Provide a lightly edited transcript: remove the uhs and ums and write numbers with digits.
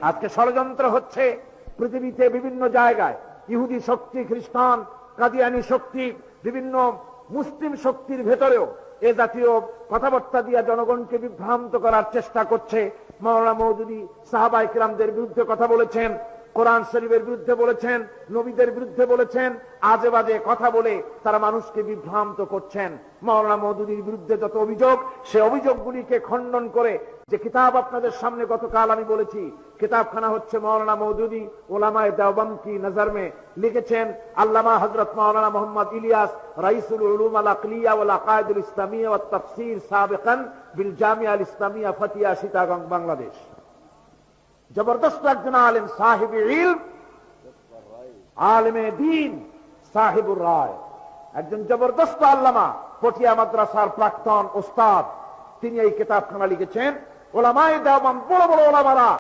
আজকে ষড়যন্ত্র হচ্ছে পৃথিবীতে বিভিন্ন জায়গায়, ইহুদি শক্তি, খ্রিস্টান, কাদিয়ানি শক্তি, বিভিন্ন মুসলিম শক্তির ভেতরেও এ জাতীয় কথাবার্তা দিয়ে জনগণকে বিভ্রান্ত করার চেষ্টা করছে। মাওলানা মওদুদী সাহাবায়ে কিরামদের বিরুদ্ধে কথা বলেছেন, কোরআন শরীফের বিরুদ্ধে বলেছেন, নবীদের বিরুদ্ধে বলেছেন, আজে বাজে কথা বলে তারা মানুষকে বিভ্রান্ত করছেন। মাওলানা মওদুদীর বিরুদ্ধে যত অভিযোগ, সে অভিযোগগুলিকে খণ্ডন করে যে কিতাব আপনাদের সামনে গতকাল আমি বলেছি, কিতাবখানা হচ্ছে মাওলানা মওদুদী উলামায়ে দেওবন্দ কি নজর মে, লিখেছেন আল্লামা হযরত মাওলানা মোহাম্মদ ইলিয়াস, রাইসুল উলুম আল আকলিয়া ওয়াল আকায়েদুল ইসলামিয়া ওয়াত তাফসীর সাবিকান বিল জামিয়া আল ইসলামিয়া ফাতিয়া চিটাগং বাংলাদেশ। জবরদস্ত একজন আলেম, সাহিব ইলম, আলেমে দ্বীন, সাহিবুর রায়, একজন জবরদস্ত আল্লামা, পটিয়া মাদ্রাসার প্রাক্তন ওস্তাদ। তিনি এই কিতাবখানা লিখেছেন। উলামায়ে দেওবন্দ, বড় বড় ওলামারা